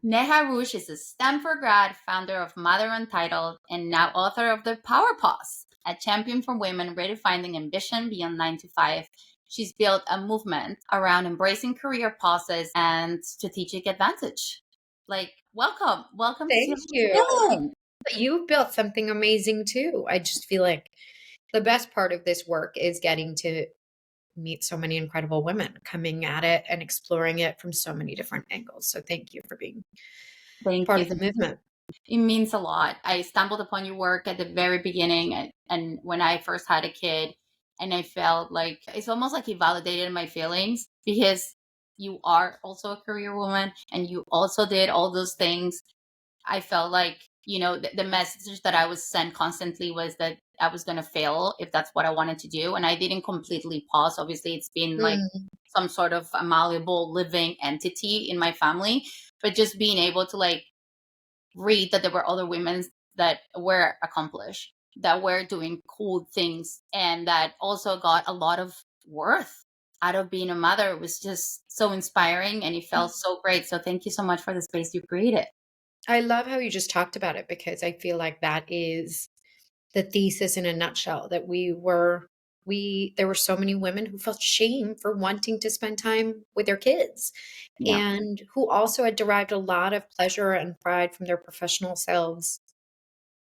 Neha Rouge is a Stanford grad, founder of Mother Untitled, and now author of The Power Pause, a champion for women redefining ambition beyond 9 to 5. She's built a movement around embracing career pauses and strategic advantage. Like, welcome to Thank Seattle you. Feeling. You've built something amazing too. I just feel like the best part of this work is getting to meet so many incredible women coming at it and exploring it from so many different angles. So thank you for being Thank part you. of the movement. It means a lot. I stumbled upon your work at the very beginning and when I first had a kid, and I felt like it's almost like it validated my feelings because you are also a career woman and you also did all those things. I felt like, the message that I was sent constantly was that I was going to fail if that's what I wanted to do. And I didn't completely pause. Obviously, it's been like Mm. some sort of a malleable living entity in my family, but just being able to like read that there were other women that were accomplished, that were doing cool things, and that also got a lot of worth out of being a mother. It was just so inspiring and it felt so great. So thank you so much for the space you created. I love how you just talked about it because I feel like that is the thesis in a nutshell that there were so many women who felt shame for wanting to spend time with their kids Yeah. and who also had derived a lot of pleasure and pride from their professional selves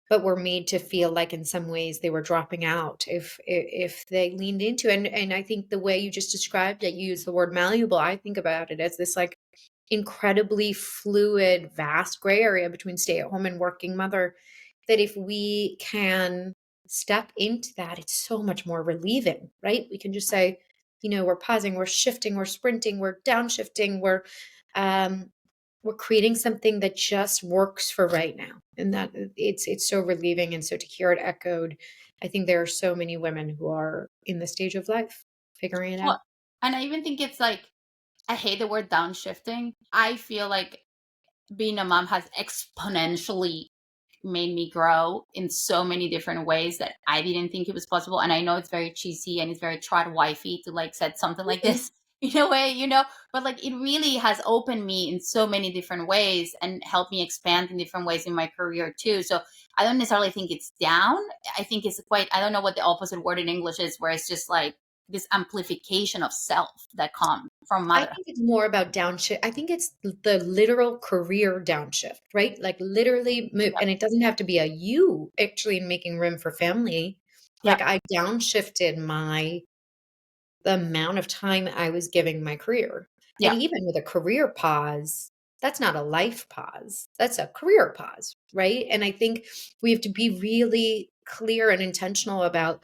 but were made to feel like in some ways they were dropping out if they leaned into and I think the way you just described it, you use the word malleable. I think about it as this like incredibly fluid, vast gray area between stay at home and working mother, that if we can step into that, it's so much more relieving, right? We can just say, we're pausing, we're shifting, we're sprinting, we're downshifting, um, we're creating something that just works for right now. And that it's so relieving. And so to hear it echoed, I think there are so many women who are in the stage of life figuring it out. Well, and I even think it's like, I hate the word downshifting. I feel like being a mom has exponentially made me grow in so many different ways that I didn't think it was possible. And I know it's very cheesy and it's very trad wifey to like said something like Mhm. this in a way, but like it really has opened me in so many different ways and helped me expand in different ways in my career too. So I don't necessarily think it's down. I think it's quite, I don't know what the opposite word in English is, where it's just like this amplification of self that comes from I motherhood. think it's more about downshift. I think it's the literal career downshift, right? Like literally move, Yeah. and it doesn't have to be a you actually making room for family. Yeah. Like I downshifted the amount of time I was giving my career. And Yeah. even with a career pause, that's not a life pause. That's a career pause, right? And I think we have to be really clear and intentional about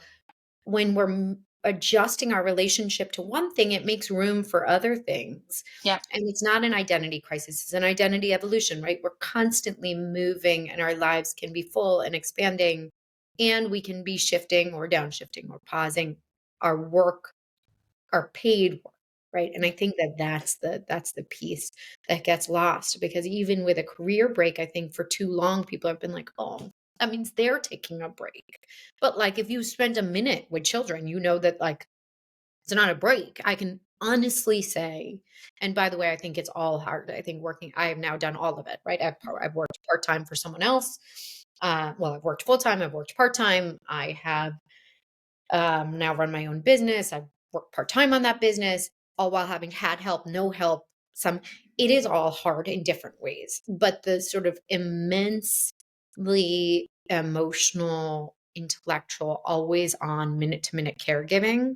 when we're adjusting our relationship to one thing, it makes room for other things. Yeah. And it's not an identity crisis, it's an identity evolution, right? We're constantly moving and our lives can be full and expanding, and we can be shifting or downshifting or pausing our work, our paid work. Right. And I think that that's the piece that gets lost because even with a career break, I think for too long, people have been like, oh, that means they're taking a break. But like if you spend a minute with children, you know that like it's not a break. I can honestly say, and by the way, I think it's all hard. I think I have now done all of it, right? I've worked part time for someone else. Well, I've worked full time, I've worked part time. I have now run my own business. I've worked part time on that business, all while having had help, no help. It is all hard in different ways, but the sort of immensely emotional, intellectual, always on minute to minute caregiving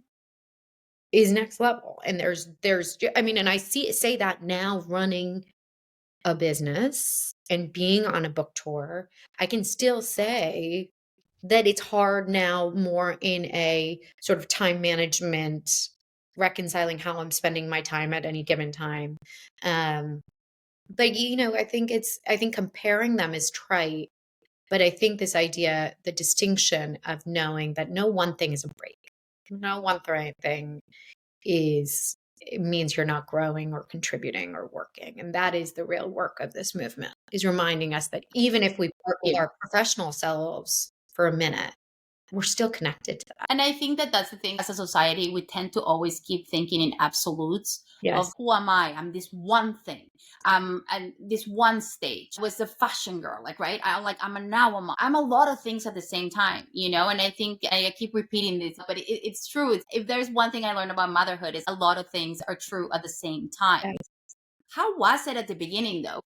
is next level. And I mean, and I say that now running a business and being on a book tour, I can still say that it's hard now more in a sort of time management, reconciling how I'm spending my time at any given time. Um, but I think comparing them is trite, but I think this idea, the distinction of knowing that no one thing is a break, no one thing it means you're not growing or contributing or working. And that is the real work of this movement, is reminding us that even if we part with our professional selves for a minute, we're still connected to that. And I think that that's the thing. As a society, we tend to always keep thinking in absolutes. of Yes. who am I? I'm this one thing. And this one stage was the fashion girl, like, right? I'm a now a mom. I'm a lot of things at the same time, and I think I keep repeating this, but it's true. If there's one thing I learned about motherhood, is a lot of things are true at the same time. Yes. How was it at the beginning though?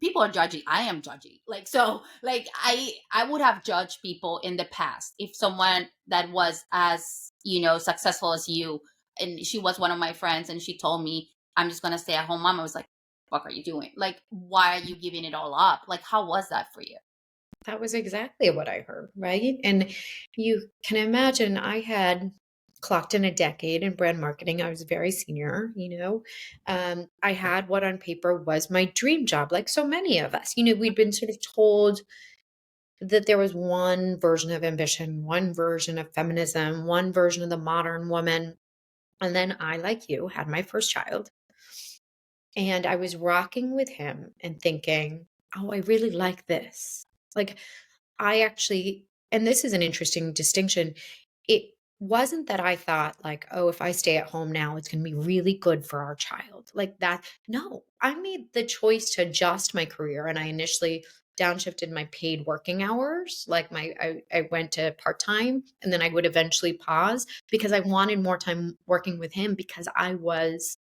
People are judgy. I am judgy. Like, so, like, I would have judged people in the past if someone that was as, successful as you, and she was one of my friends, and she told me, I'm just going to stay at home mom. I was like, what are you doing? Like, why are you giving it all up? Like, how was that for you? That was exactly what I heard, right? And you can imagine I had clocked in a decade in brand marketing. I was very senior, I had what on paper was my dream job, like so many of us. We'd been sort of told that there was one version of ambition, one version of feminism, one version of the modern woman. And then I, like you, had my first child. And I was rocking with him and thinking, oh, I really like this. Like, I actually, and this is an interesting distinction. It wasn't that I thought, like, oh, if I stay at home now, it's going to be really good for our child. Like that. No, I made the choice to adjust my career. And I initially downshifted my paid working hours. Like I went to part time, and then I would eventually pause because I wanted more time working with him because I was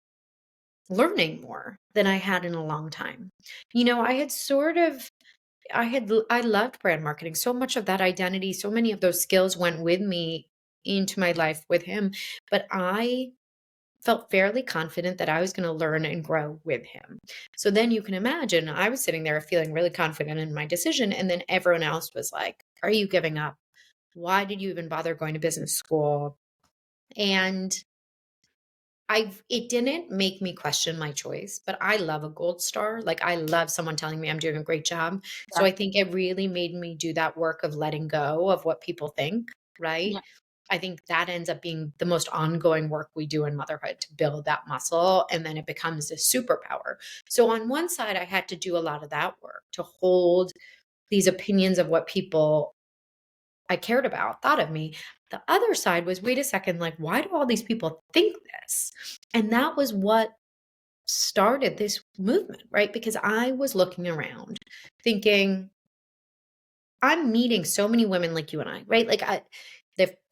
learning more than I had in a long time. I had sort of I loved brand marketing. So much of that identity, so many of those skills went with me into my life with him, but I felt fairly confident that I was going to learn and grow with him. So then you can imagine I was sitting there feeling really confident in my decision, and then everyone else was like, "Are you giving up? Why did you even bother going to business school?" And it didn't make me question my choice, but I love a gold star. Like, I love someone telling me I'm doing a great job. So Yeah. I think it really made me do that work of letting go of what people think, right? Yeah. I think that ends up being the most ongoing work we do in motherhood to build that muscle, and then it becomes a superpower. So on one side, I had to do a lot of that work to hold these opinions of what people I cared about thought of me. The other side was, wait a second, like, why do all these people think this? And that was what started this movement, right? Because I was looking around thinking, I'm meeting so many women like you and I, right?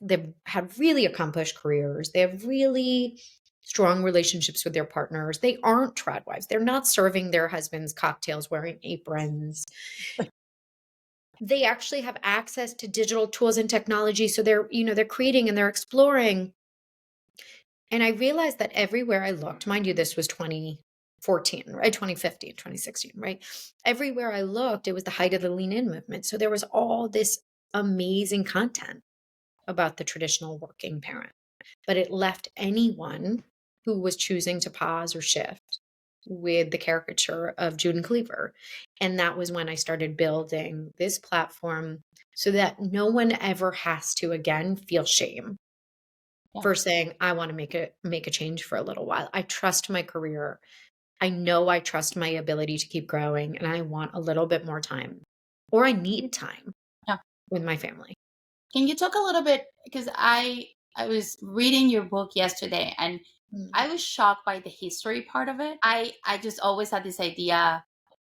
They've had really accomplished careers. They have really strong relationships with their partners. They aren't trad wives. They're not serving their husbands cocktails wearing aprons. They actually have access to digital tools and technology. So they're creating and they're exploring. And I realized that everywhere I looked, mind you, this was 2014, right? 2015, 2016, right? Everywhere I looked, it was the height of the lean in movement. So there was all this amazing content about the traditional working parent, but it left anyone who was choosing to pause or shift with the caricature of June Cleaver. And that was when I started building this platform so that no one ever has to again feel shame Yeah. for saying, I want to make a change for a little while. I trust my career. I know I trust my ability to keep growing, and I want a little bit more time, or I need time Yeah. with my family. Can you talk a little bit, because I was reading your book yesterday, and Mm. I was shocked by the history part of it. I just always had this idea,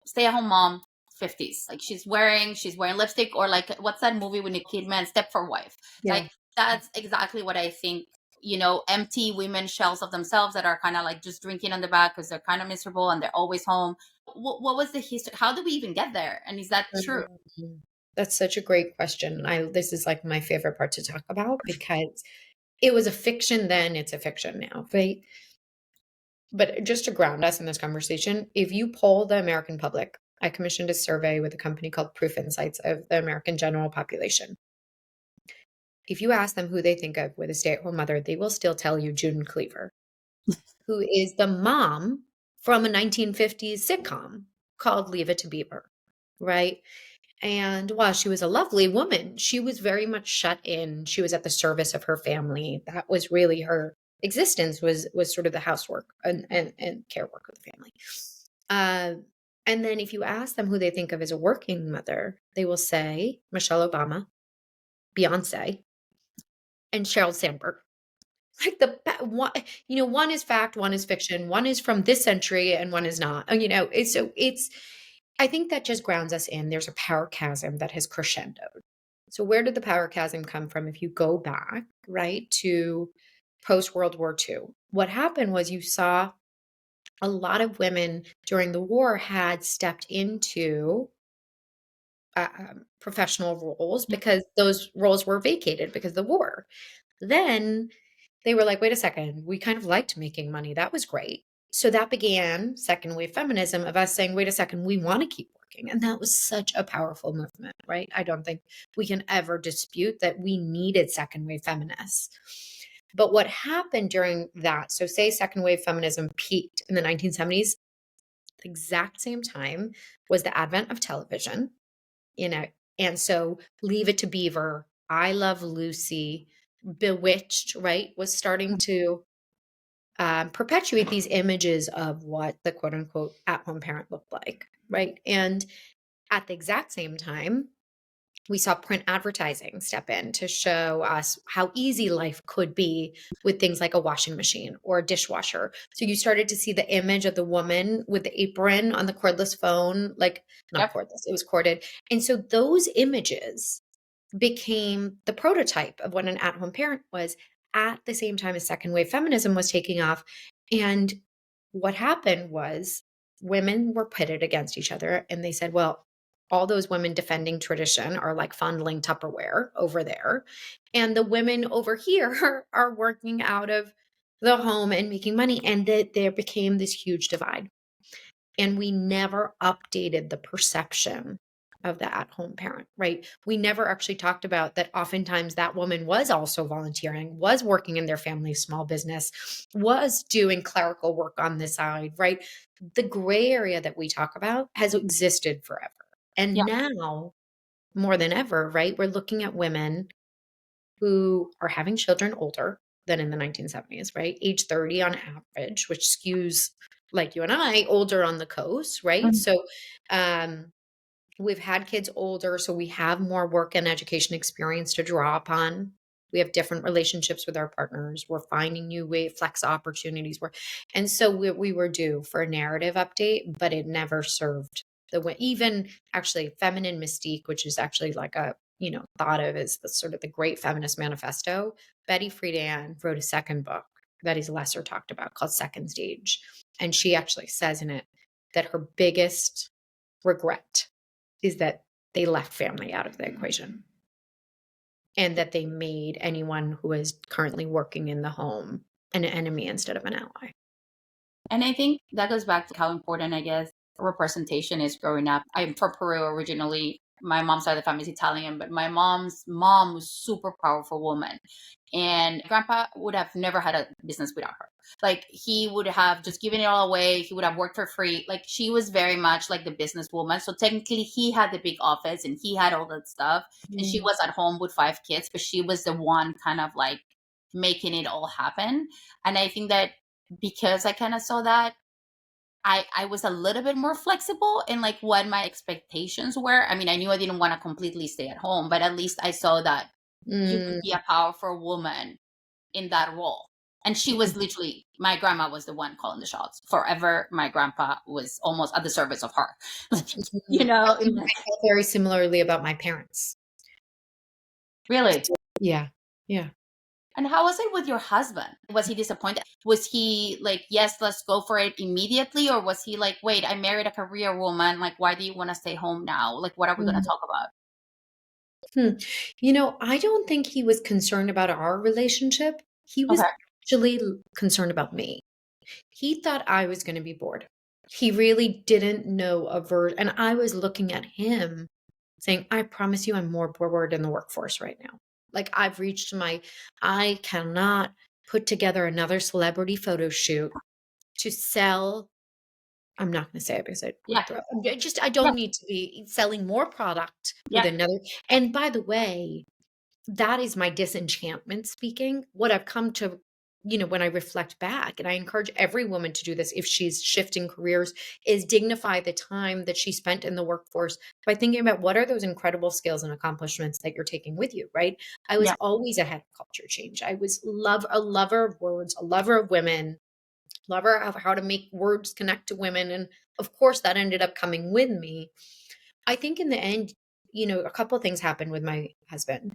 stay at home mom, 50s. Like, she's wearing lipstick, or like, what's that movie with Nicole Kidman, Step for Wife. Yeah. Like, that's exactly what I think. Empty women shells of themselves that are kind of like just drinking on the back because they're kind of miserable and they're always home. What was the history? How did we even get there? And is that true? Mhm. That's such a great question. This is like my favorite part to talk about because it was a fiction then, it's a fiction now, right? But just to ground us in this conversation, if you poll the American public, I commissioned a survey with a company called Proof Insights of the American general population. If you ask them who they think of with a stay at home mother, they will still tell you June Cleaver, who is the mom from a 1950s sitcom called Leave It to Beaver, right? And while she was a lovely woman, she was very much shut in. She was at the service of her family. That was really her existence was sort of the housework and care work of the family. Uh, and then if you ask them who they think of as a working mother, they will say Michelle Obama, Beyonce, and Sheryl Sandberg. Like one, one is fact, one is fiction, one is from this century, and one is not. It's. I think that just grounds us in. There's a power chasm that has crescendoed. So where did the power chasm come from? If you go back, right, to post World War II, what happened was you saw a lot of women during the war had stepped into professional roles Yeah. because those roles were vacated because of the war. Then they were like, wait a second, we kind of liked making money. That was great. So that began second wave feminism of us saying, wait a second, we want to keep working. And that was such a powerful movement, right? I don't think we can ever dispute that we needed second wave feminists. But what happened during that, so say second wave feminism peaked in the 1970s, the exact same time was the advent of television, you know, and so Leave It to Beaver, I Love Lucy, Bewitched, right, was starting to perpetuate these images of what the quote unquote at home parent looked like, right? And at the exact same time, we saw print advertising step in to show us how easy life could be with things like a washing machine or a dishwasher. So you started to see the image of the woman with the apron on the cordless phone, like not Yep. cordless, it was corded. And so those images became the prototype of what an at home parent was at the same time as second wave feminism was taking off. And what happened was women were pitted against each other and they said, well, all those women defending tradition are like fondling Tupperware over there. And the women over here are working out of the home and making money. And that there became this huge divide. And we never updated the perception of the at home parent, right? We never actually talked about that oftentimes that woman was also volunteering, was working in their family's small business, was doing clerical work on the side, right? The gray area that we talk about has existed forever. And Yeah. now, more than ever, right, we're looking at women who are having children older than in the 1970s, right? Age 30 on average, which skews like you and I older on the coast, right? Mhm. So um we've had kids older, so we have more work and education experience to draw upon. We have different relationships with our partners. We're finding new way flex opportunities. And so we were due for a narrative update, but it never served the way. Even actually, Feminine Mystique, which is actually like a thought of as the sort of the great feminist manifesto. Betty Friedan wrote a second book that is lesser talked about called Second Stage, and she actually says in it that her biggest regret is that they left family out of the equation and that they made anyone who is currently working in the home an enemy instead of an ally. And I think that goes back to how important, I guess, representation is growing up. I'm from Peru originally. My mom's side of the family is Italian, but my mom's mom was super powerful woman. And grandpa would have never had a business without her. Like he would have just given it all away. He would have worked for free. Like she was very much like the businesswoman. So technically he had the big office and he had all that stuff. And she Mm, was at home with 5 kids, but she was the one kind of like making it all happen. And I think that because I kind of saw that, I was a little bit more flexible in like what my expectations were. I mean, I knew I didn't want to completely stay at home, but at least I saw that you could be mm, a powerful woman in that role. And she was literally, my grandma was the one calling the shots. Forever, my grandpa was almost at the service of her. you mhm. know, I feel very similarly about my parents. really. Yeah. Yeah. And how was it with your husband? Was he disappointed? Was he like, yes, let's go for it immediately? Or was he like, wait, I married a career woman. Like, why do you want to stay home now? Like, what are we going to Mhm. talk about? Hmm. I don't think he was concerned about our relationship. He was Okay. actually concerned about me. He thought I was going to be bored. He really didn't know a version. And I was looking at him saying, I promise you, I'm more bored in the workforce right now. Like I cannot put together another celebrity photo shoot to sell. I'm not going to say it because I Yeah. would throw. I Yeah. don't need to be selling more product with Yeah. another. And by the way, that is my disenchantment speaking. What I've come to when I reflect back, and I encourage every woman to do this if she's shifting careers, is dignify the time that she spent in the workforce by thinking about what are those incredible skills and accomplishments that you're taking with you, right? I was Yeah. always ahead of culture change. I was a lover of words, a lover of women, lover of how to make words connect to women. And of course, that ended up coming with me. I think in the end, a couple of things happened with my husband.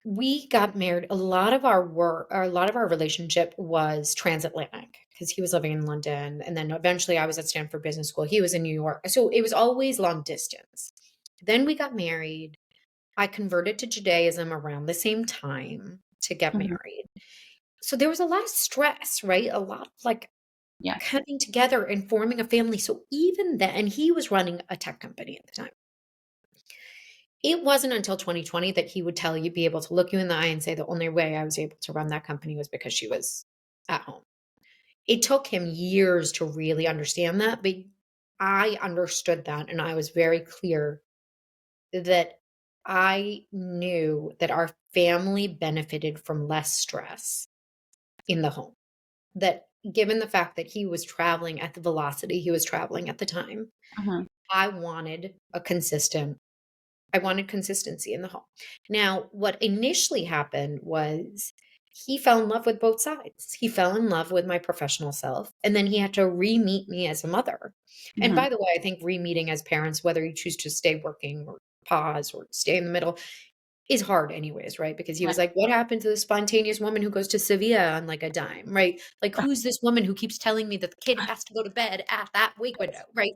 We got married. A lot of our work, or a lot of our relationship was transatlantic because he was living in London. And then eventually I was at Stanford Business School. He was in New York. So it was always long distance. Then we got married. I converted to Judaism around the same time to get Mhm. married. So there was a lot of stress, right? A lot of like Yeah. coming together and forming a family. So even then, and he was running a tech company at the time. It wasn't until 2020 that he would be able to look you in the eye and say the only way I was able to run that company was because she was at home. It took him years to really understand that, but I understood that and I was very clear that I knew that our family benefited from less stress in the home. That given the fact that he was traveling at the velocity he was traveling at the time, Mhm. I wanted I wanted consistency in the home. Now, what initially happened was he fell in love with both sides. He fell in love with my professional self, and then he had to re-meet me as a mother. And Mhm. by the way, I think re-meeting as parents, whether you choose to stay working or pause or stay in the middle, is hard anyways, right? Because he Yeah. was like, "What happened to the spontaneous woman who goes to Sevilla on like a dime?" Right? Like, who's this woman who keeps telling me that the kid has to go to bed at that wake window, right?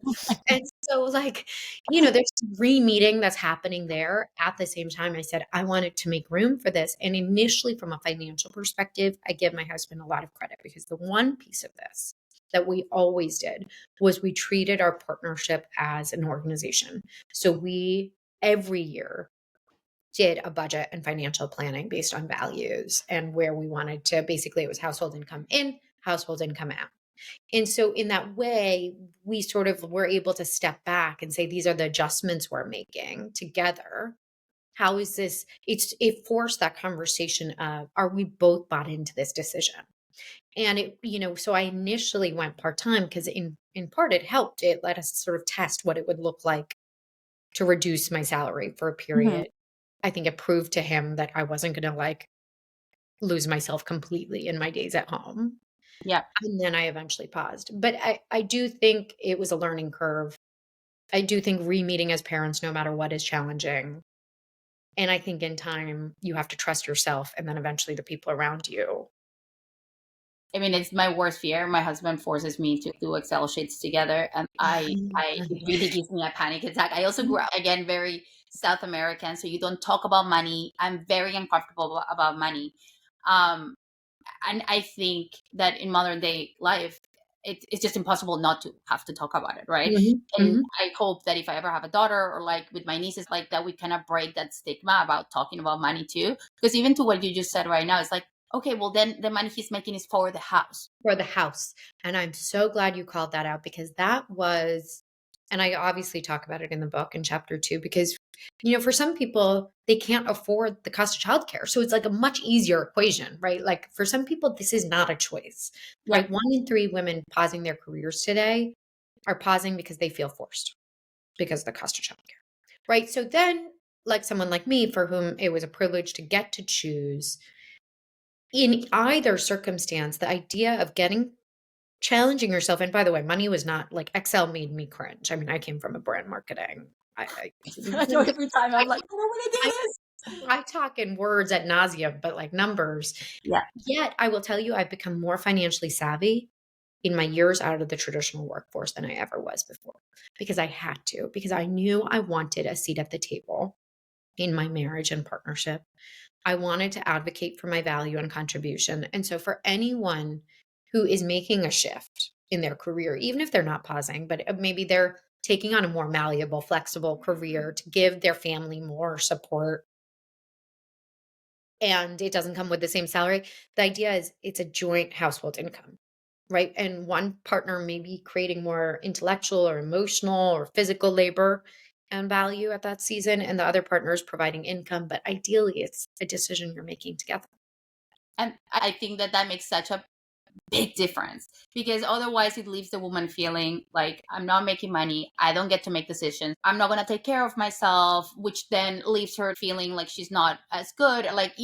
And so, like, there's re-meeting that's happening there. At the same time, I said I wanted to make room for this. And initially, from a financial perspective, I give my husband a lot of credit because the one piece of this that we always did was we treated our partnership as an organization. So we every year did a budget and financial planning based on values and where we wanted to basically it was household income in, household income out. And so in that way, we sort of were able to step back and say these are the adjustments we're making together. How is this it forced that conversation of are we both bought into this decision? And so I initially went part-time because in part it helped. It let us sort of test what it would look like to reduce my salary for a Mhm. period. I think it proved to him that I wasn't gonna, like, lose myself completely in my days at home, Yeah. and then I eventually paused. But I do think it was a learning curve. I do think re-meeting as parents, no matter what, is challenging, and I think in time, you have to trust yourself and then eventually the people around you. I mean, it's my worst fear. My husband forces me to do Excel sheets together, and I it really gives me a panic attack. I also grew up again very South American, so you don't talk about money. I'm very uncomfortable about money. Um, and I think that in modern day life, it's just impossible not to have to talk about it, right? Mhm, And mhm. I hope that if I ever have a daughter or like with my nieces, like that, we kind of break that stigma about talking about money too. Because even to what you just said right now, it's like, okay, well, then the money he's making is for the house. For the house, and I'm so glad you called that out because that was and I obviously talk about it in the book in chapter 2 because, for some people, they can't afford the cost of childcare, so it's like a much easier equation, right? Like, for some people, this is not a choice, Yeah. right? 1 in 3 women pausing their careers today are pausing because they feel forced because of the cost of childcare, right? So then, like someone like me for whom it was a privilege to get to choose, in either circumstance, the idea of getting challenging yourself, and by the way, money was not like Excel made me cringe. I mean, I came from a brand marketing. I know every time I'm like, I don't want to I, do this. I talk in words at nauseum, but like numbers. Yeah. Yet I will tell you, I've become more financially savvy in my years out of the traditional workforce than I ever was before because I had to, because I knew I wanted a seat at the table in my marriage and partnership. I wanted to advocate for my value and contribution. And so, for anyone who is making a shift in their career, even if they're not pausing, but maybe they're taking on a more malleable, flexible career to give their family more support and it doesn't come with the same salary, the idea is it's a joint household income. Right. And one partner may be creating more intellectual or emotional or physical labor and value at that season, and the other partner is providing income. But ideally, it's a decision you're making together. And I think that that makes such a big difference, because otherwise it leaves the woman feeling like, I'm not making money, I don't get to make decisions, I'm not going to take care of myself, which then leaves her feeling like she's not as good. Like,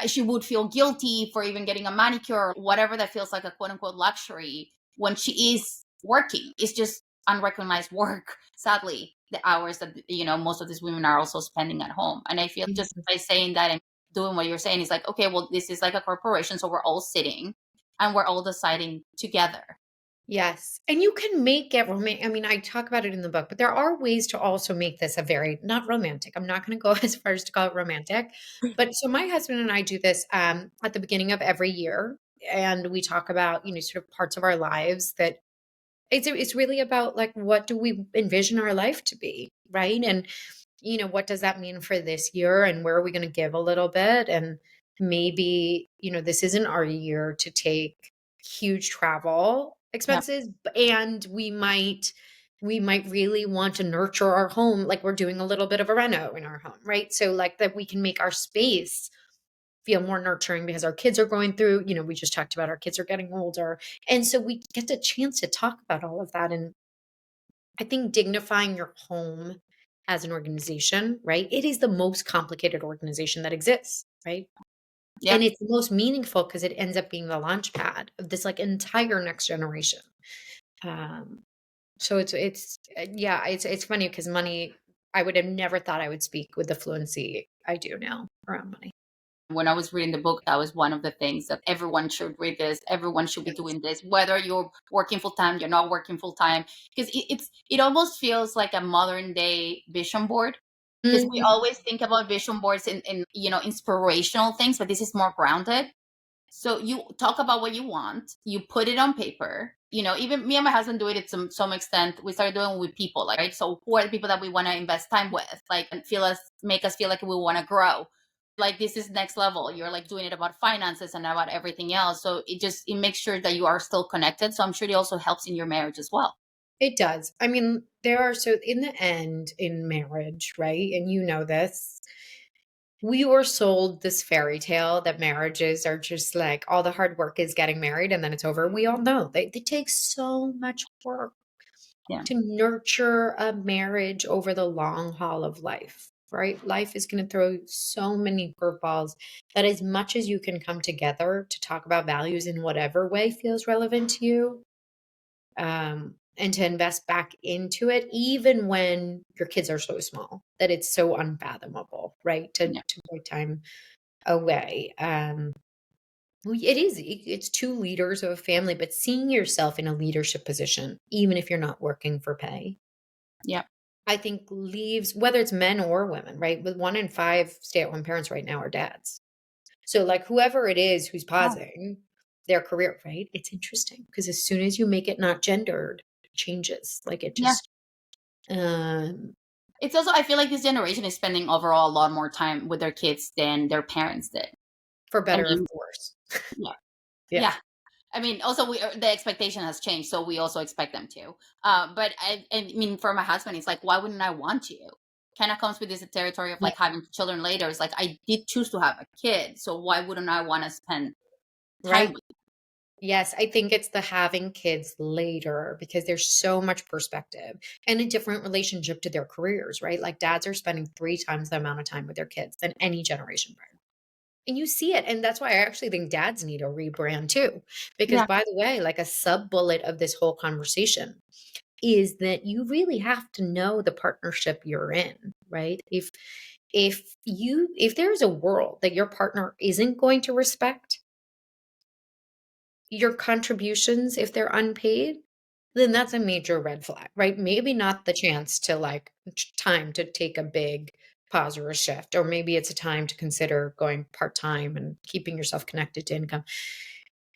she would feel guilty for even getting a manicure or whatever that feels like a quote unquote luxury when she is working. It's just unrecognized work, sadly, the hours that, most of these women are also spending at home. And I feel just Mhm. by saying that and doing what you're saying is like, okay, well, this is like a corporation. So we're all sitting and we're all deciding together. Yes, and you can make it romantic. I mean, I talk about it in the book, but there are ways to also make this a very not romantic. I'm not gonna go as far as to call it romantic, but so my husband and I do this, at the beginning of every year, and we talk about, sort of parts of our lives that it's really about, like, what do we envision our life to be, right? And what does that mean for this year and where are we going to give a little bit? And maybe, this isn't our year to take huge travel Yeah. expenses, and we might really want to nurture our home, like we're doing a little bit of a reno in our home, right? So like that we can make our space feel more nurturing because our kids are going through, we just talked about our kids are getting older. And so we get the chance to talk about all of that. And I think dignifying your home as an organization, right? It is the most complicated organization that exists, right? Yeah. And it's the most meaningful because it ends up being the launch pad of this like entire next generation. Um, so yeah, it's funny because money. I would have never thought I would speak with the fluency I do now around money. When I was reading the book, that was one of the things that everyone should read this. Everyone should be Yes. doing this, whether you're working full time, you're not working full time, because it almost feels like a modern day vision board. Because we Mhm. always think about vision boards in inspirational things, but this is more grounded. So you talk about what you want, you put it on paper. Even me and my husband do it to some extent. We started doing it with people, like, right. So who are the people that we want to invest time with, like, and make us feel like we want to grow. Like, this is next level. You're like doing it about finances and about everything else. So it makes sure that you are still connected. So I'm sure it also helps in your marriage as well. It does. I mean, there are so in the end in marriage, right? And you know this, we were sold this fairy tale that marriages are just like all the hard work is getting married and then it's over. We all know they take so much work Yeah. to nurture a marriage over the long haul of life, right? Life is going to throw so many curveballs that as much as you can come together to talk about values in whatever way feels relevant to you, and to invest back into it, even when your kids are so small that it's so unfathomable, right? Yeah. To break time away. Well, it is. It's two leaders of a family, but seeing yourself in a leadership position, even if you're not working for pay, Yeah. I think leaves, whether it's men or women, right? With 1 in 5 stay-at-home parents right now are dads. So, like, whoever it is who's Yeah. pausing their career, right? It's interesting because as soon as you make it not gendered, it changes. Like, it Yeah. just, um, It's also, I feel like this generation is spending overall a lot more time with their kids than their parents did. for I better or mean, for worse. yeah. Yeah. Yeah. I mean, also the expectation has changed, so we also expect them to. But I mean, for my husband, it's like, why wouldn't I want you? Kind of comes with this territory of Yeah. like having children later. It's like, I did choose to have a kid, so why wouldn't I want to spend time Right. with Yes. I think it's the having kids later because there's so much perspective and a different relationship to their careers, right? Like dads are spending 3 times the amount of time with their kids than any generation prior. And you see it. And that's why I actually think dads need a rebrand too. you? Because Yeah, by the way, like a sub bullet of this whole conversation is that you really have to know the partnership you're in, right? If there's a world that your partner isn't going to respect your contributions if they're unpaid, then that's a major red flag, right? Maybe not the chance to like time to take a big pause or a shift, or maybe it's a time to consider going part-time and keeping yourself connected to income.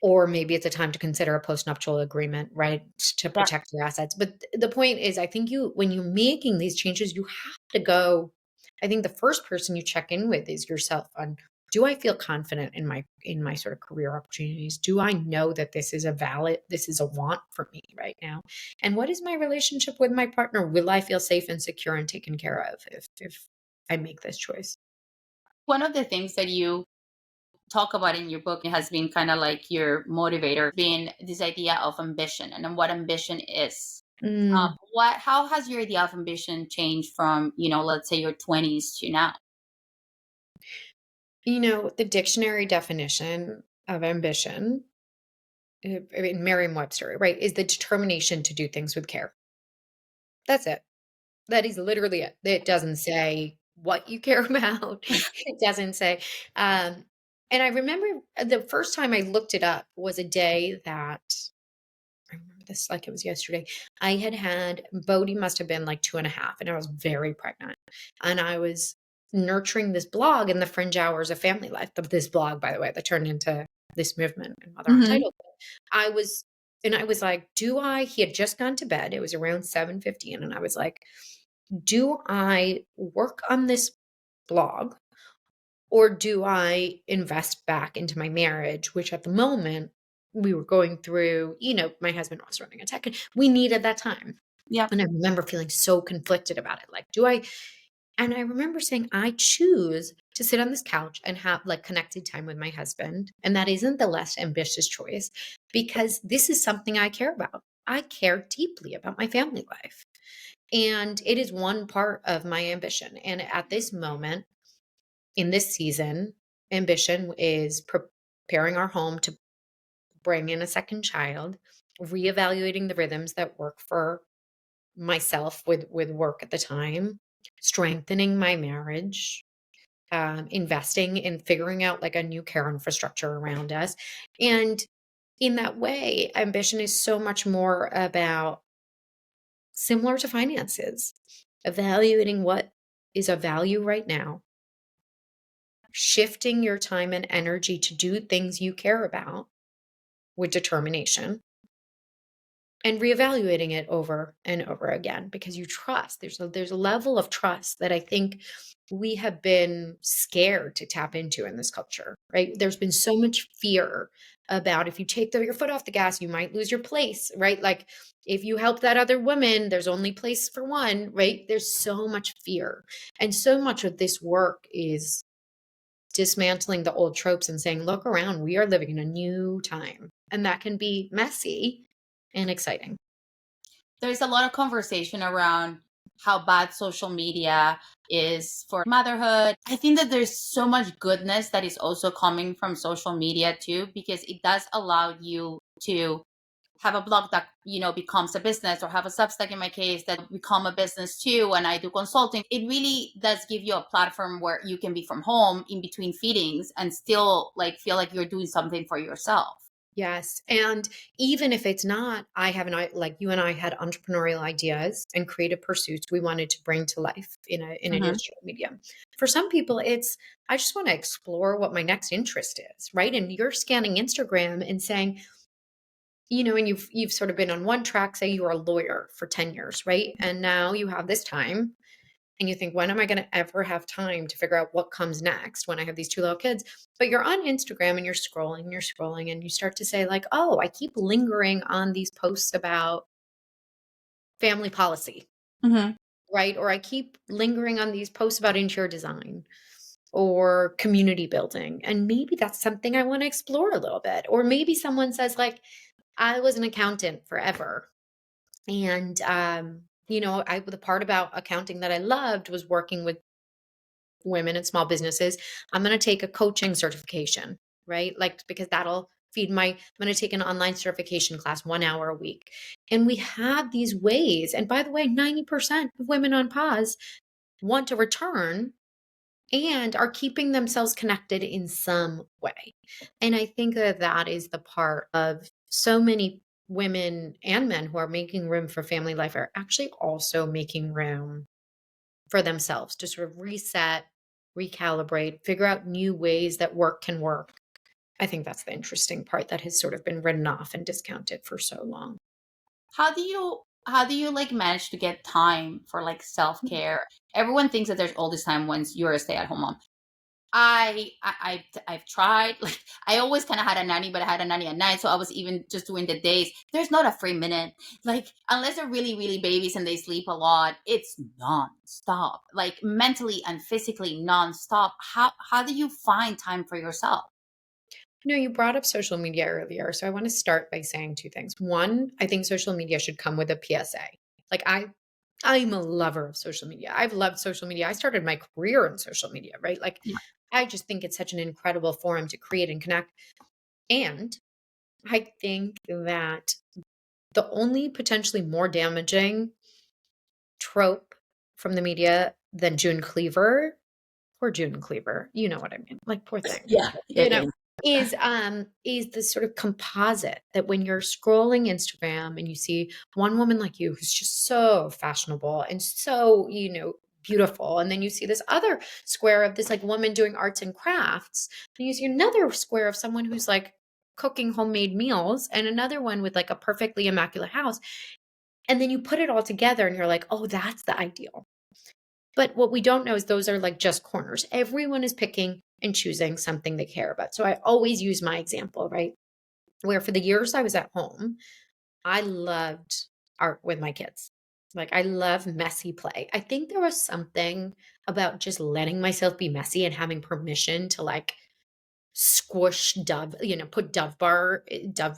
Or maybe it's a time to consider a postnuptial agreement, right? To yeah. protect your assets. But the point is, I think when you're making these changes, you have to go. I think the first person you check in with is yourself on, do I feel confident in my sort of career opportunities? Do I know that this is a want for me right now? And what is my relationship with my partner? Will I feel safe and secure and taken care of if I make this choice? One of the things that you talk about in your book, it has been kind of like your motivator, being this idea of ambition and then what ambition is. Mm, How has your idea of ambition changed from, let's say your 20s to now? the dictionary definition of ambition, I mean, Merriam-Webster, right, is the determination to do things with care. That's it. That is literally it. It doesn't say what you care about. It doesn't say, um, and I remember the first time I looked it up was a day that I remember this like it was yesterday. I had Bodhi must have been like 2.5, and I was very pregnant. And I was nurturing this blog in the fringe hours of family life. This blog, by the way, that turned into this movement and Mother Hmm. Untitled. I was and I was like, do I he had just gone to bed. It was around 7:15, and I was like, do I work on this blog, or do I invest back into my marriage, which at the moment we were going through, my husband was running a tech and we needed that time. Yep. And I remember feeling so conflicted about it. Like, do I and I remember saying, I choose to sit on this couch and have like connected time with my husband. And that isn't the less ambitious choice because this is something I care about. I care deeply about my family life. And it is one part of my ambition. And at this moment, in this season, ambition is preparing our home to bring in a second child, reevaluating the rhythms that work for myself with work at the time, strengthening my marriage, investing in figuring out like a new care infrastructure around us. And in that way, ambition is so much more about similar to finances, evaluating what is a value right now, shifting your time and energy to do things you care about with determination, and reevaluating it over and over again because you trust. There's a level of trust that I think we have been scared to tap into in this culture, right? There's been so much fear about if you take your foot off the gas, you might lose your place, right? Like if you help that other woman, there's only place for one, right? There's so much fear. And so much of this work is dismantling the old tropes and saying, look around, we are living in a new time. And that can be messy and exciting. There's a lot of conversation around how bad social media is for motherhood. I think that there's so much goodness that is also coming from social media too, because it does allow you to have a blog that becomes a business, or have a Substack in my case that become a business too. And I do consulting. It really does give you a platform where you can be from home in between feedings and still like feel like you're doing something for yourself. Yes. And even if it's not, I have like you and I had entrepreneurial ideas and creative pursuits we wanted to bring to life in a Hmm. digital medium. For some people, it's I just want to explore what my next interest is, right? And you're scanning Instagram and saying, and you've sort of been on one track, say you were a lawyer for 10 years, right? And now you have this time and you think, when am I going to ever have time to figure out what comes next when I have these two little kids? But you're on Instagram and you're scrolling, and you start to say, like, oh, I keep lingering on these posts about family policy, Hmm. right? Or I keep lingering on these posts about interior design or community building. And maybe that's something I want to explore a little bit. Or maybe someone says, like, I was an accountant forever. And, the part about accounting that I loved was working with women and small businesses. I'm going to take a coaching certification, right? Like, because that'll I'm going to take an online certification class 1 hour a week. And we have these ways. And by the way, 90% of women on pause want to return and are keeping themselves connected in some way. And I think that that is the part of so many women and men who are making room for family life are actually also making room for themselves to sort of reset, recalibrate, figure out new ways that work can work. I think that's the interesting part that has sort of been written off and discounted for so long. How do you like manage to get time for like self-care? Everyone thinks that there's all this time once you're a stay-at-home mom. I've tried. Like I always kind of had a nanny, but I had a nanny at night, so I was even just doing the days. There's not a free minute. Like unless they're really, really babies and they sleep a lot, it's non-stop. Like mentally and physically non-stop. How do you find time for yourself? You brought up social media earlier. So I want to start by saying two things. One, I think social media should come with a PSA. Like I'm a lover of social media. I've loved social media. I started my career in social media, right? Like Yeah. I just think it's such an incredible forum to create and connect. And I think that the only potentially more damaging trope from the media than June Cleaver, poor June Cleaver, you know what I mean? Like poor thing. Yeah. Yeah. You Yeah. know, is this sort of composite that when you're scrolling Instagram and you see one woman like you who's just so fashionable and so, beautiful, and then you see this other square of this like woman doing arts and crafts, and you see another square of someone who's like cooking homemade meals and another one with like a perfectly immaculate house, and then you put it all together and you're like, "Oh, that's the ideal." But what we don't know is those are like just corners. Everyone is picking and choosing something they care about. So I always use my example, right? Where for the years I was at home, I loved art with my kids. Like I love messy play. I think there was something about just letting myself be messy and having permission to like squish Dove, put Dove,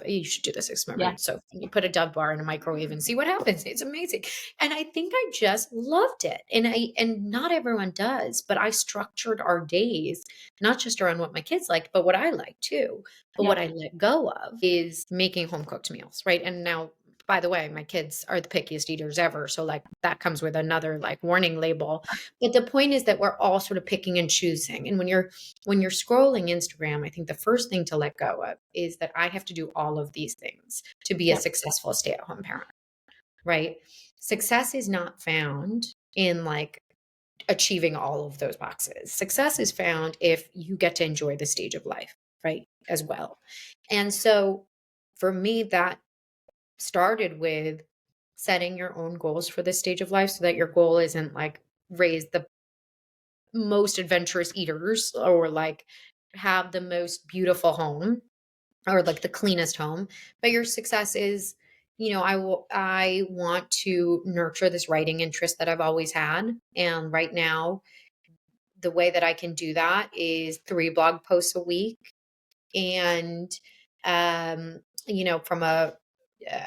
you should do this experiment. Yeah. It's so fun. You put a Dove bar in a microwave and see what happens. It's amazing. And I think I just loved it. And not everyone does, but I structured our days, not just around what my kids liked, but what I liked too. But Yeah. what I let go of is making home cooked meals, right? And now, by the way, my kids are the pickiest eaters ever. So like that comes with another like warning label. But the point is that we're all sort of picking and choosing. And when you're scrolling Instagram, I think the first thing to let go of is that I have to do all of these things to be a Yeah. successful stay-at-home parent, right? Success is not found in like achieving all of those boxes. Success is found if you get to enjoy the stage of life, right? As well. And so for me, that started with setting your own goals for this stage of life so that your goal isn't like raise the most adventurous eaters or like have the most beautiful home or like the cleanest home, but your success is, I want to nurture this writing interest that I've always had, and right now the way that I can do that is 3 blog posts a week. And from a uh,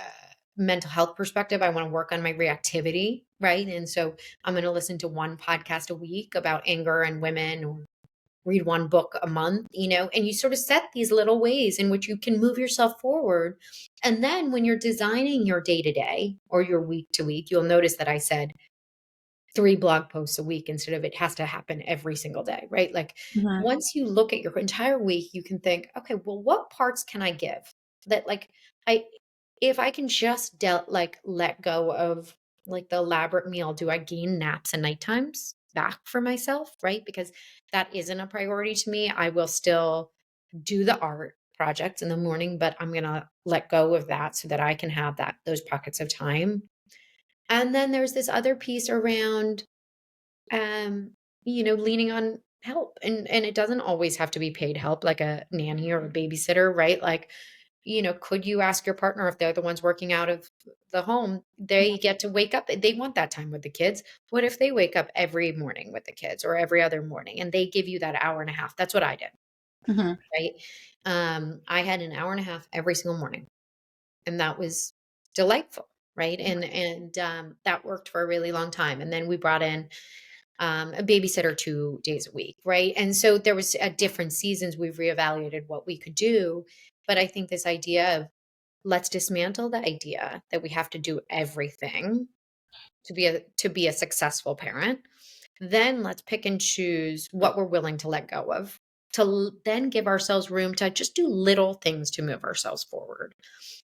mental health perspective, I want to work on my reactivity, right? And so I'm going to listen to one podcast a week about anger and women, or read one book a month, and you sort of set these little ways in which you can move yourself forward. And then when you're designing your day to day or your week to week, you'll notice that I said 3 blog posts a week instead of it has to happen every single day, right? Like Mhm. once you look at your entire week, you can think, okay, well, what parts can I give that like I if I can just like let go of like the elaborate meal, do I gain naps and night times back for myself, right? Because that isn't a priority to me. I will still do the art projects in the morning, but I'm going to let go of that so that I can have those pockets of time. And then there's this other piece around leaning on help. And it doesn't always have to be paid help like a nanny or a babysitter, right? Like, could you ask your partner if they're the ones working out of the home, they get to wake up, they want that time with the kids. What if they wake up every morning with the kids or every other morning and they give you that hour and a half? That's what I did, Mhm. right? I had an hour and a half every single morning, and that was delightful, right? And that worked for a really long time. And then we brought in a babysitter 2 days a week, right? And so there was at different seasons we've reevaluated what we could do. But I think this idea of let's dismantle the idea that we have to do everything to be a successful parent. Then let's pick and choose what we're willing to let go of, then give ourselves room to just do little things to move ourselves forward.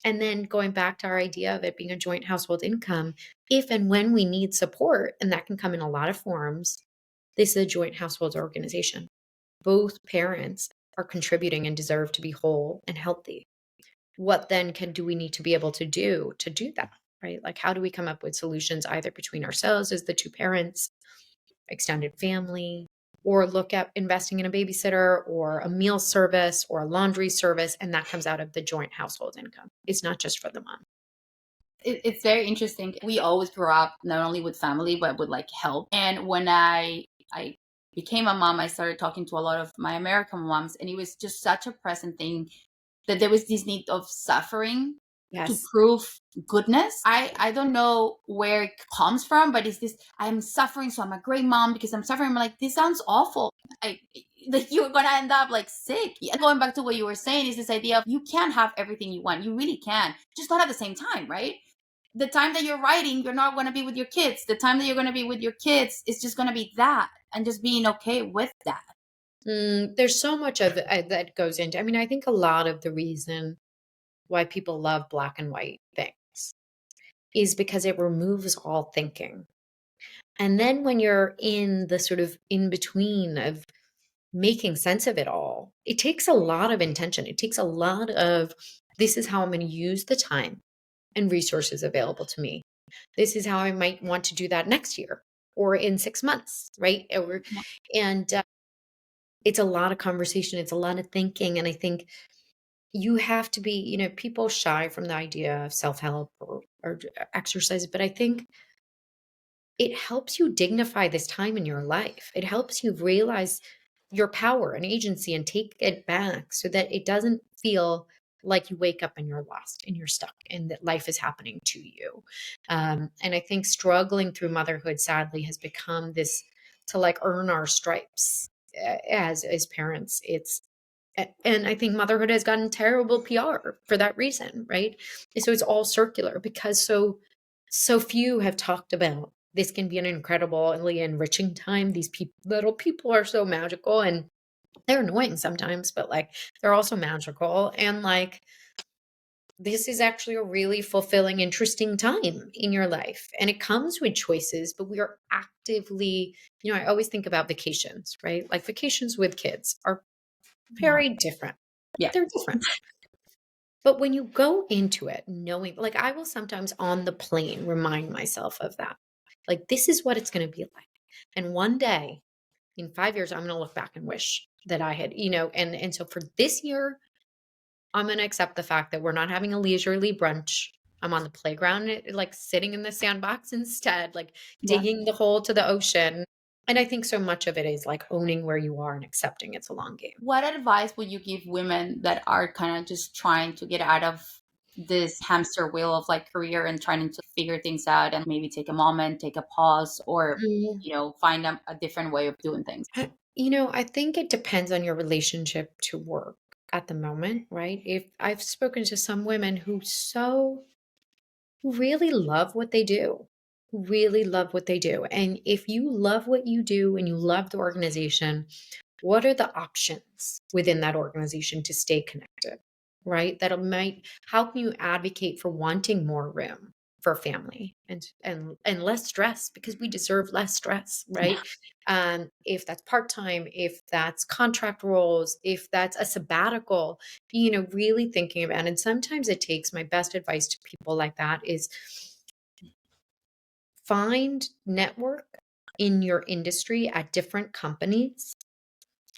And then going back to our idea of it being a joint household income, if and when we need support, and that can come in a lot of forms, this is a joint household organization. Both parents are contributing and deserve to be whole and healthy. What then do we need to be able to do that, right? Like how do we come up with solutions either between ourselves as the two parents, extended family, or look at investing in a babysitter or a meal service or a laundry service, and that comes out of the joint household income. It's not just for the mom. It's very interesting. We always grew up not only with family but with like help. And when I became a mom, I started talking to a lot of my American moms, and it was just such a present thing that there was this need of suffering to Yes. prove goodness. I don't know where it comes from, but it's this, I'm suffering, so I'm a great mom because I'm suffering. I'm like, this sounds awful. I like you're gonna end up like sick. Going back to what you were saying is this idea of you can't have everything you want. You really can. Just not at the same time, right? The time that you're writing, you're not gonna be with your kids. The time that you're gonna be with your kids is just gonna be that, and just being okay with that. There's so much of that goes into. I mean, I think a lot of the reason why people love black and white things is because it removes all thinking. And then when you're in the sort of in between of making sense of it all, it takes a lot of intention. It takes a lot of, this is how I'm going to use the time and resources available to me. This is how I might want to do that next year or in 6 months, right? And it's a lot of conversation. It's a lot of thinking. And I think you have to be, people shy from the idea of self-help or exercise, but I think it helps you dignify this time in your life. It helps you realize your power and agency and take it back so that it doesn't feel like you wake up and you're lost and you're stuck and that life is happening to you. And I think struggling through motherhood sadly has become this to like earn our stripes as parents. And I think motherhood has gotten terrible PR for that reason, right? And so it's all circular because so few have talked about this can be an incredibly enriching time. These little people are so magical and they're annoying sometimes, but like they're also magical. And like this is actually a really fulfilling, interesting time in your life. And it comes with choices, but we are actively, I always think about vacations, right? Like vacations with kids are Yeah. very different. Yeah. They're different. But when you go into it knowing, like I will sometimes on the plane remind myself of that. Like this is what it's going to be like. And one day in 5 years, I'm going to look back and wish that I had, and so for this year, I'm going to accept the fact that we're not having a leisurely brunch. I'm on the playground, like sitting in the sandbox instead, like Yeah. digging the hole to the ocean. And I think so much of it is like owning where you are and accepting it's a long game. What advice would you give women that are kind of just trying to get out of this hamster wheel of like career and trying to figure things out and maybe take a moment, take a pause, or, find a different way of doing things? I think it depends on your relationship to work at the moment, right? If I've spoken to some women who really love what they do, who really love what they do. And if you love what you do and you love the organization, what are the options within that organization to stay connected, right? How can you advocate for wanting more room for family and less stress because we deserve less stress, right? If that's part-time, if that's contract roles, if that's a sabbatical, really thinking about, and sometimes it takes, my best advice to people like that is find network in your industry at different companies.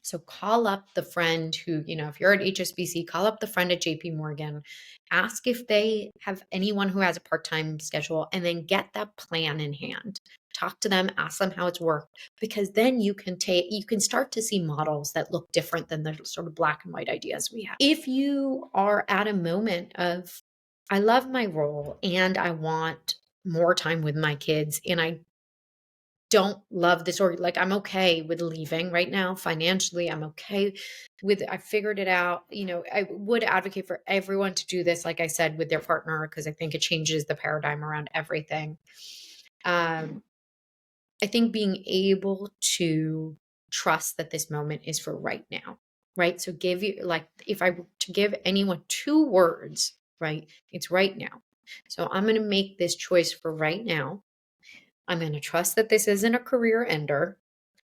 So call up the friend who, if you're at HSBC, call up the friend at JP Morgan, ask if they have anyone who has a part-time schedule, and then get that plan in hand. Talk to them, ask them how it's worked, because then you can start to see models that look different than the sort of black and white ideas we have. If you are at a moment of, I love my role and I want more time with my kids, and I don't love this, or like I'm okay with leaving right now financially. I'm okay with, I figured it out. I would advocate for everyone to do this, like I said, with their partner, because I think it changes the paradigm around everything. I think being able to trust that this moment is for right now, right? So give you, like, if I were to give anyone 2 words, right, it's right now. So I'm going to make this choice for right now. I'm going to trust that this isn't a career ender.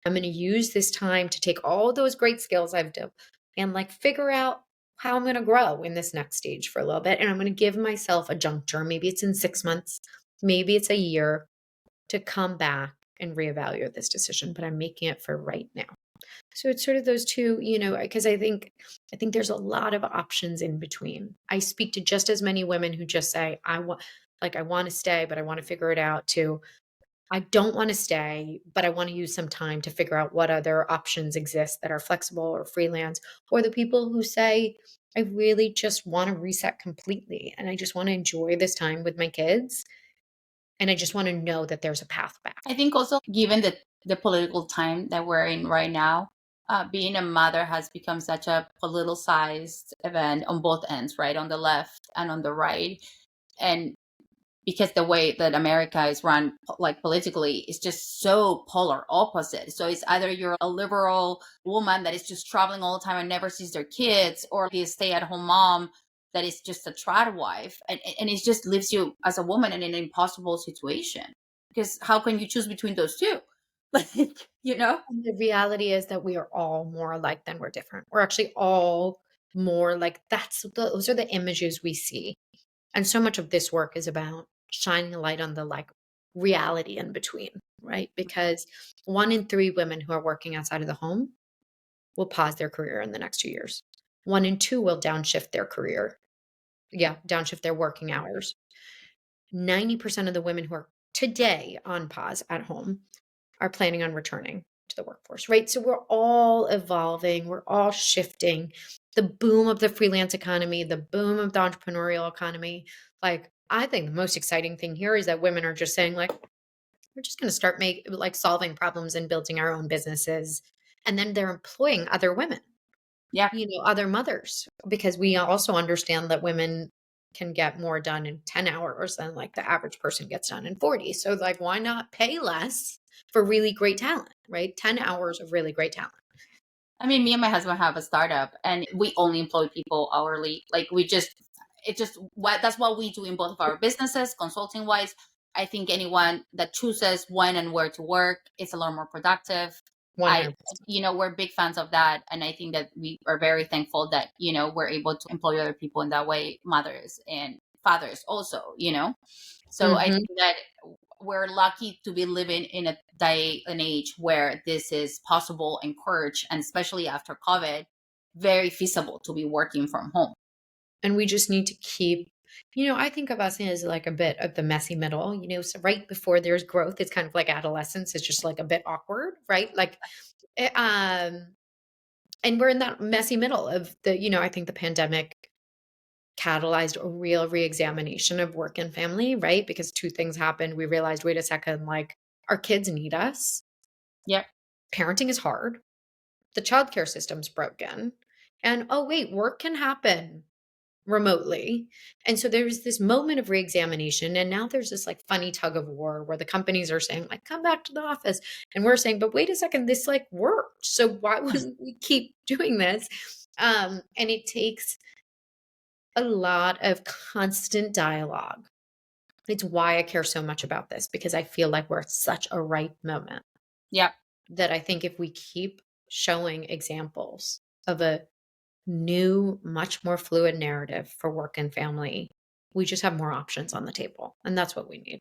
I'm going to use this time to take all those great skills I've done and like figure out how I'm going to grow in this next stage for a little bit. And I'm going to give myself a juncture. Maybe it's in 6 months, maybe it's a year, to come back and reevaluate this decision, but I'm making it for right now. So it's sort of those two, because I think there's a lot of options in between. I speak to just as many women who just say, I want to stay, but I want to figure it out, too. I don't want to stay, but I want to use some time to figure out what other options exist that are flexible or freelance, or the people who say, I really just want to reset completely and I just want to enjoy this time with my kids and I just want to know that there's a path back. I think also, given the political time that we're in right now, being a mother has become such a politicized event on both ends, right? On the left and on the right. And because the way that America is run, like politically, is just so polar opposite. So it's either you're a liberal woman that is just traveling all the time and never sees their kids, or the stay-at-home mom that is just a trad wife, and it just leaves you as a woman in an impossible situation. Because how can you choose between those two? Like, you know? And the reality is that we are all more alike than we're different. We're actually all more like those are the images we see. And so much of this work is about shining a light on the like reality in between, right? Because 1 in 3 women who are working outside of the home will pause their career in the next 2 years. 1 in 2 will downshift their career. Yeah, downshift their working hours. 90% of the women who are today on pause at home are planning on returning to the workforce, right? So we're all evolving, we're all shifting. The boom of the freelance economy, the boom of the entrepreneurial economy. Like, I think the most exciting thing here is that women are just saying, like, we're just going to start solving problems and building our own businesses. And then they're employing other women, Yeah. other mothers, because we also understand that women can get more done in 10 hours than like the average person gets done in 40. So like why not pay less for really great talent, right? 10 hours of really great talent. I mean, me and my husband have a startup, and we only employ people hourly. Like, it just what that's what we do in both of our businesses, consulting wise. I think anyone that chooses when and where to work is a lot more productive. I, 100%. we're big fans of that, and I think that we are very thankful that we're able to employ other people in that way, mothers and fathers also. So I Hmm. think that we're lucky to be living in a day and age where this is possible, encouraged, and especially after COVID, very feasible to be working from home. And we just need to keep, I think of us as like a bit of the messy middle, so right before there's growth, it's kind of like adolescence. It's just like a bit awkward, right? Like, eh, and we're in that messy middle of I think the pandemic catalyzed a real reexamination of work and family, right? Because 2 things happened. We realized, wait a second, like, our kids need us. Yep. Parenting is hard. The childcare system's broken. And, oh, wait, work can happen remotely. And so there was this moment of reexamination. And now there's this like funny tug of war where the companies are saying, like, come back to the office. And we're saying, but wait a second, this like worked. So why wouldn't we keep doing this? And it takes a lot of constant dialogue. It's why I care so much about this because I feel like we're at such a ripe moment Yep. that I think if we keep showing examples of a new, much more fluid narrative for work and family, we just have more options on the table. And that's what we need.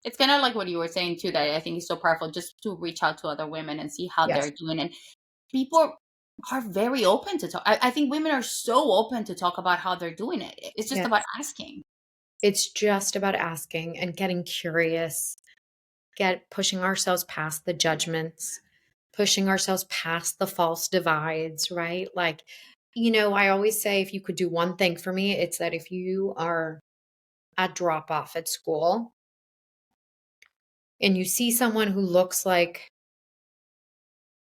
It's kind of like what you were saying too, that I think is so powerful, just to reach out to other women and see how Yes. they're doing. And people are very open to talk. I think women are so open to talk about how they're doing it. It's just about Yes. asking. It's just about asking and getting curious, get pushing ourselves past the judgments, pushing ourselves past the false divides, right? Like, I always say if you could do one thing for me, it's that if you are at drop off at school and you see someone who looks like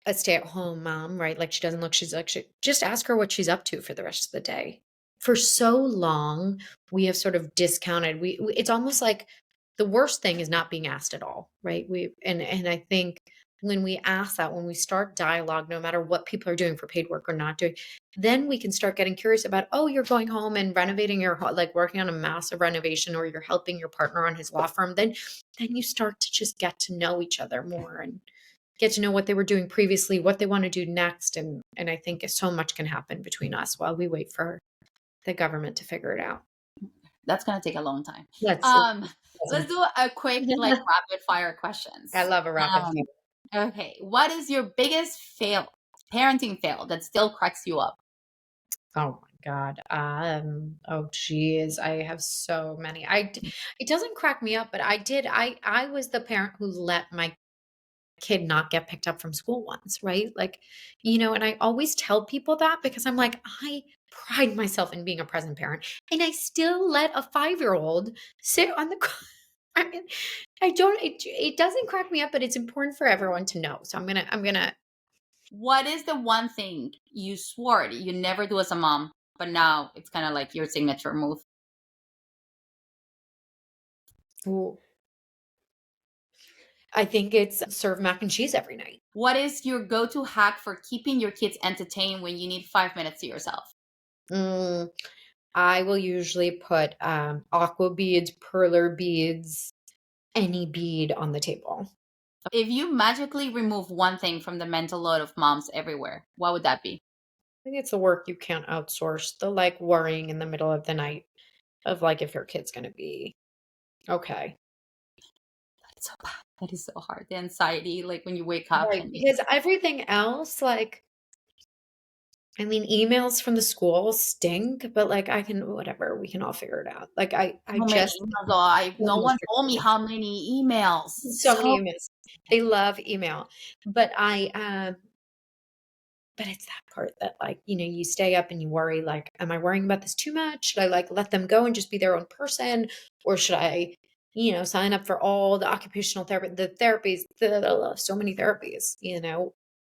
a stay-at-home mom, right? Like she doesn't look she's like just ask her what she's up to for the rest of the day. For so long, we have sort of discounted. It's almost like the worst thing is not being asked at all, right? And I think when we ask that, when we start dialogue, no matter what people are doing for paid work or not doing, then we can start getting curious about, oh, you're going home and renovating your like working on a massive renovation, or you're helping your partner on his law firm. Then you start to just get to know each other more and get to know what they were doing previously, what they want to do next. And I think so much can happen between us while we wait for the government to figure it out. That's gonna take a long time. Let's Um, let's do a quick, like, rapid fire I questions. love a rapid fire. Um, okay, what is your biggest fail, parenting fail, that still cracks you up? Oh my God. Oh geez, I have so many. It doesn't crack me up, but I was the parent who let my kid not get picked up from school once, right? Like, and I always tell people that because I'm like, I pride myself in being a present parent, and I still let a 5-year-old sit on the I mean, I don't it doesn't crack me up, but it's important for everyone to know. So I'm gonna What is the one thing you swore you never do as a mom, but now it's kind of like your signature move? ooh, I think it's serve mac and cheese every night. What is your go-to hack for keeping your kids entertained when you need 5 minutes to yourself? Mm, I will usually put aqua beads, perler beads, any bead on the table. If you magically remove one thing from the mental load of moms everywhere, what would that be? I think it's the work you can't outsource, the like worrying in the middle of the night of like if your kid's gonna be okay. It's so bad. That is so hard. The anxiety, like when you wake up Right. and you Because everything else, like, I mean, emails from the school stink, but like I can whatever, we can all figure it out. Like I so many just emails. Oh, no almost one told me how many emails. so So many emails. They love email. But but it's that part that like, you stay up and you worry like, am I worrying about this too much? Should I like let them go and just be their own person? Or should I, sign up for all the occupational therapy, the therapies, so many therapies,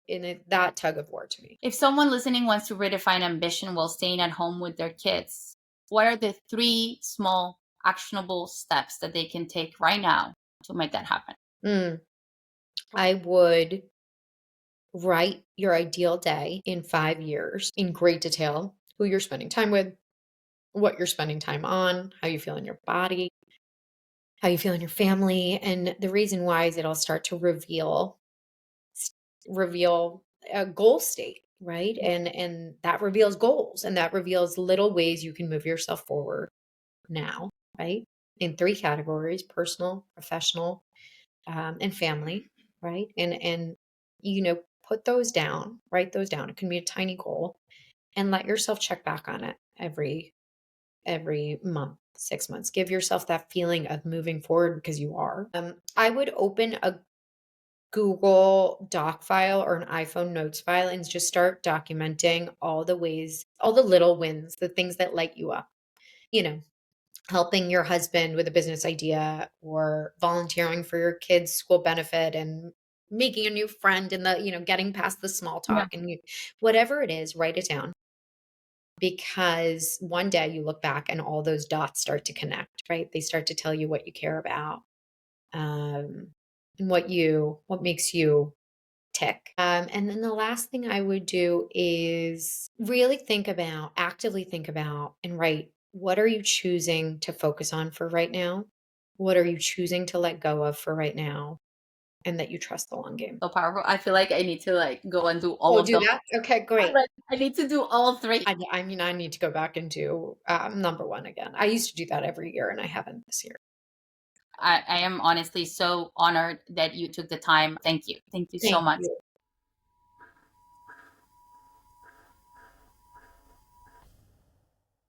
and that tug of war to me. if someone listening wants to redefine ambition while staying at home with their kids, what are the three small actionable steps that they can take right now to make that happen? Mm, I would write your ideal day in 5 years in great detail, who you're spending time with, what you're spending time on, how you feel in your body, how you feel in your family. And the reason why is it'll start to s- reveal a goal state, right? And that reveals goals, and that reveals little ways you can move yourself forward now, right? In three categories: personal, professional, and family, right? And put those down, write those down. It can be a tiny goal, and let yourself check back on it every month, 6 months. Give yourself that feeling of moving forward because you are. I would open a Google Doc file or an iPhone notes file and just start documenting all the ways, all the little wins, the things that light you up. You know, helping your husband with a business idea or volunteering for your kids' school benefit and making a new friend in the, getting past the small Yeah. talk and whatever it is, write it down because one day you look back and all those dots start to connect, right? They start to tell you what you care about, um, and what makes you tick. And then the last thing I would do is really actively think about and write, what are you choosing to focus on for right now? What are you choosing to let go of for right now? And that you trust the long game. So powerful. I feel like I need to like go and do all Oh, of do those. that? Okay, great. Like, I need to do all three. I mean, I need to go back and do number one again. I used to do that every year and I haven't this year. I am honestly so honored that you took the time. Thank you. Thank you so Thank much. you.